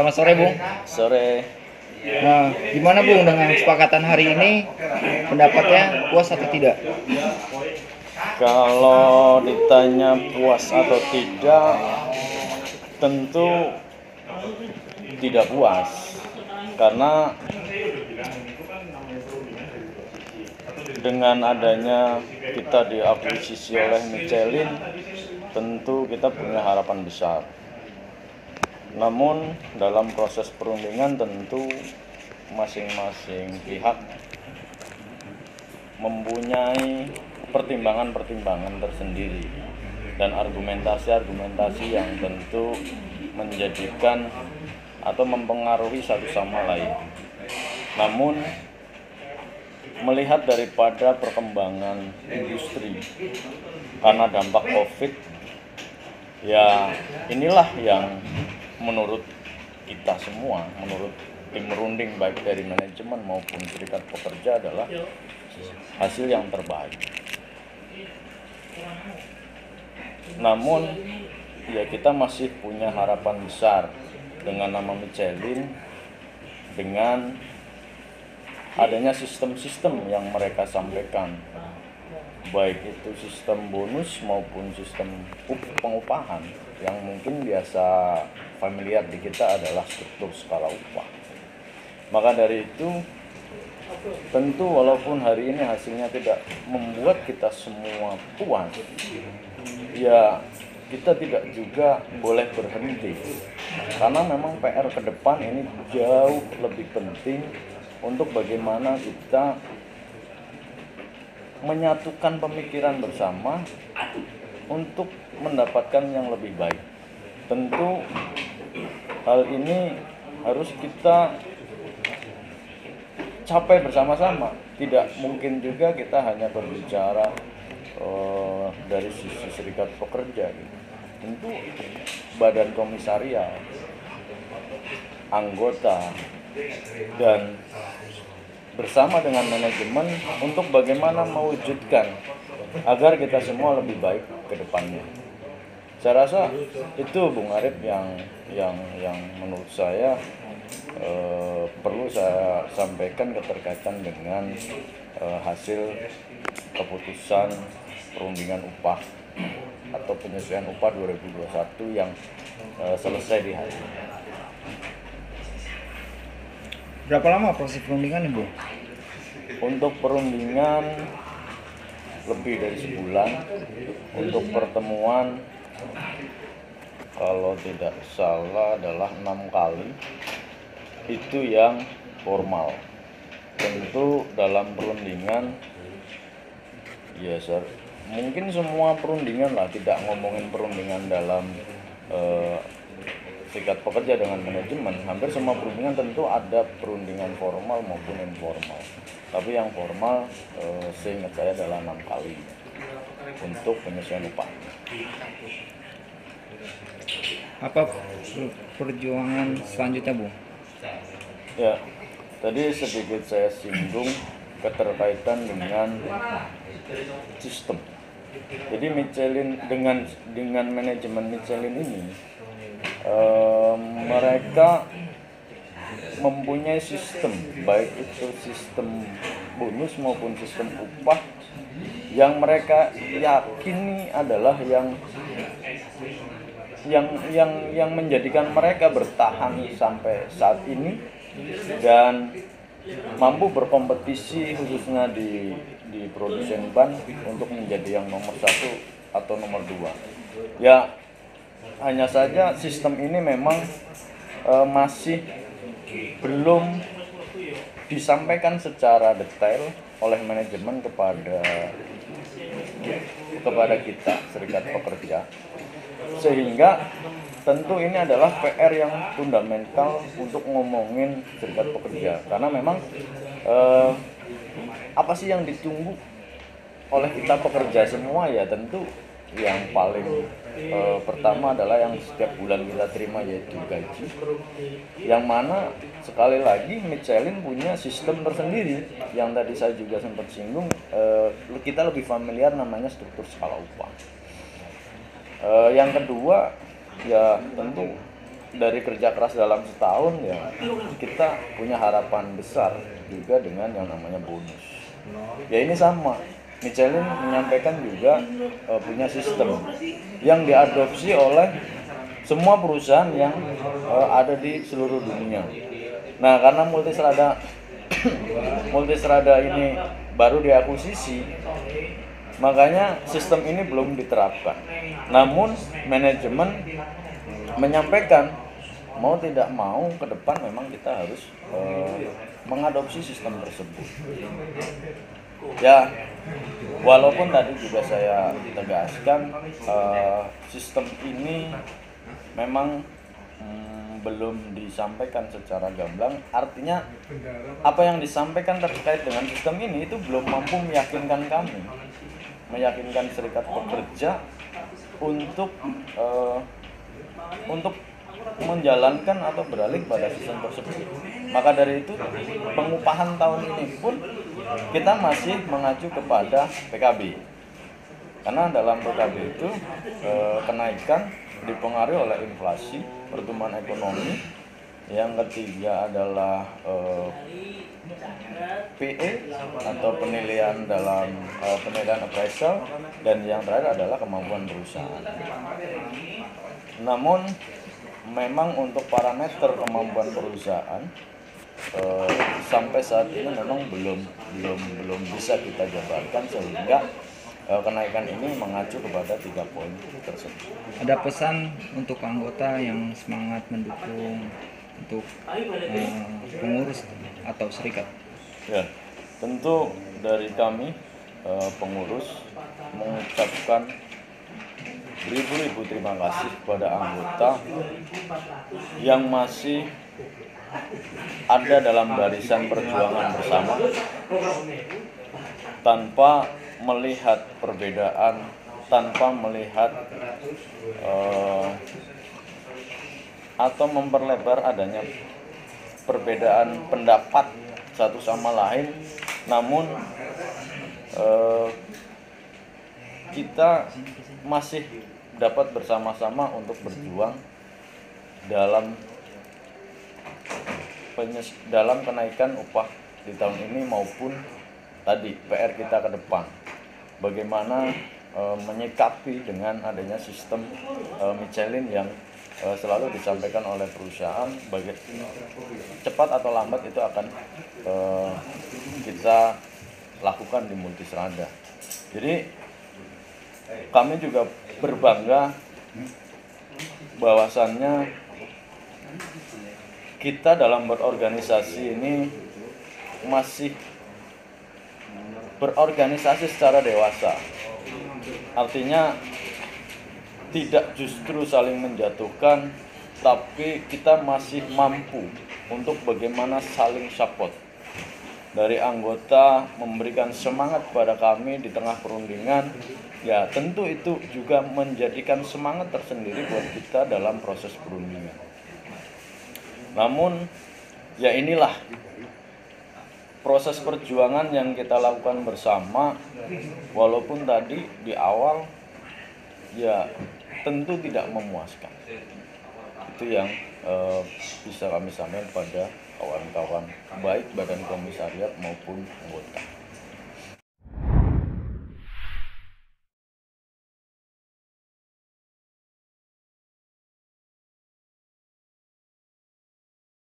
Selamat sore, Bung. Sore. Nah, gimana, Bung, dengan kesepakatan hari ini? Pendapatnya puas atau tidak? Kalau ditanya puas atau tidak, tentu tidak puas. Karena dengan adanya kita diakuisisi oleh Michelin, tentu kita punya harapan besar. Namun dalam proses perundingan tentu masing-masing pihak mempunyai pertimbangan-pertimbangan tersendiri dan argumentasi-argumentasi yang tentu menjadikan atau mempengaruhi satu sama lain. Namun melihat daripada perkembangan industri karena dampak COVID, ya inilah yang menurut kita semua, menurut tim runding baik dari manajemen maupun serikat pekerja adalah hasil yang terbaik. Namun ya kita masih punya harapan besar dengan nama Michelin, dengan adanya sistem-sistem yang mereka sampaikan, baik itu sistem bonus maupun sistem pengupahan yang mungkin biasa familiar di kita adalah struktur skala upah. Maka dari itu tentu walaupun hari ini hasilnya tidak membuat kita semua puas, ya kita tidak juga boleh berhenti, karena memang PR ke depan ini jauh lebih penting untuk bagaimana kita menyatukan pemikiran bersama untuk mendapatkan yang lebih baik. Tentu hal ini harus kita capai bersama-sama. Tidak mungkin juga kita hanya berbicara dari sisi serikat pekerja. Tentu badan komisarial, anggota, dan bersama dengan manajemen untuk bagaimana mewujudkan agar kita semua lebih baik ke depannya. Saya rasa itu Bung Arif yang menurut saya perlu saya sampaikan keterkaitan dengan hasil keputusan perundingan upah atau penyesuaian upah 2021 yang selesai di hari ini. Berapa lama proses perundingan, Ibu? Untuk perundingan lebih dari sebulan. Untuk pertemuan kalau tidak salah adalah 6 kali. Itu yang formal. Tentu dalam perundingan ya mungkin semua perundingan lah, tidak ngomongin perundingan dalam serikat pekerja dengan manajemen, hampir semua perundingan tentu ada perundingan formal maupun informal. Tapi yang formal seingat saya adalah 6 kali untuk penyesuaian upah. Apa perjuangan selanjutnya, Bung? Ya, tadi sedikit saya singgung keterkaitan dengan sistem. Jadi Michelin dengan manajemen Michelin ini mereka mempunyai sistem, baik itu sistem bonus maupun sistem upah yang mereka yakini adalah yang menjadikan mereka bertahan sampai saat ini dan mampu berkompetisi khususnya di produsen ban untuk menjadi yang nomor 1 atau nomor 2. Ya hanya saja sistem ini memang masih belum disampaikan secara detail oleh manajemen kepada kita serikat pekerja, sehingga tentu ini adalah PR yang fundamental untuk ngomongin serikat pekerja, karena memang apa sih yang ditunggu oleh kita pekerja semua? Ya tentu yang paling pertama adalah yang setiap bulan kita terima, yaitu gaji, yang mana sekali lagi Michelin punya sistem tersendiri yang tadi saya juga sempat singgung. Kita lebih familiar namanya struktur skala upah. Yang kedua ya tentu dari kerja keras dalam setahun ya kita punya harapan besar juga dengan yang namanya bonus. Ya ini sama, Michelin menyampaikan juga punya sistem yang diadopsi oleh semua perusahaan yang ada di seluruh dunia. Nah karena Multistrada ini baru diakuisisi, makanya sistem ini belum diterapkan. Namun manajemen menyampaikan mau tidak mau ke depan memang kita harus mengadopsi sistem tersebut. Ya, walaupun tadi juga saya tegaskan sistem ini memang belum disampaikan secara gamblang, artinya apa yang disampaikan terkait dengan sistem ini itu belum mampu meyakinkan kami, meyakinkan serikat pekerja untuk menjalankan atau beralih pada sistem tersebut. Maka dari itu pengupahan tahun ini pun kita masih mengacu kepada PKB, karena dalam PKB itu kenaikan dipengaruhi oleh inflasi, pertumbuhan ekonomi. Yang ketiga adalah PE atau penilaian dalam penilaian appraisal, dan yang terakhir adalah kemampuan perusahaan. Namun memang untuk parameter kemampuan perusahaan sampai saat ini memang belum bisa kita jabarkan, sehingga kenaikan ini mengacu kepada 3 poin tersebut. Ada pesan untuk anggota yang semangat mendukung untuk pengurus atau serikat? Ya, tentu dari kami pengurus mengucapkan beribu-ribu terima kasih kepada anggota yang masih ada dalam barisan perjuangan bersama tanpa melihat perbedaan, tanpa melihat atau memperlebar adanya perbedaan pendapat satu sama lain. Namun kita masih dapat bersama-sama untuk berjuang dalam kenaikan upah di tahun ini maupun tadi PR kita ke depan. Bagaimana menyikapi dengan adanya sistem Michelin yang selalu disampaikan oleh perusahaan, cepat atau lambat itu akan kita lakukan di Multistrada. Jadi kami juga berbangga bahwasannya kita dalam berorganisasi ini masih berorganisasi secara dewasa. Artinya tidak justru saling menjatuhkan, tapi kita masih mampu untuk bagaimana saling support. Dari anggota memberikan semangat kepada kami di tengah perundingan, ya tentu itu juga menjadikan semangat tersendiri buat kita dalam proses perundingan. Namun ya inilah proses perjuangan yang kita lakukan bersama, walaupun tadi di awal ya tentu tidak memuaskan. Itu yang bisa kami sampaikan pada kawan-kawan baik badan komisariat maupun anggota.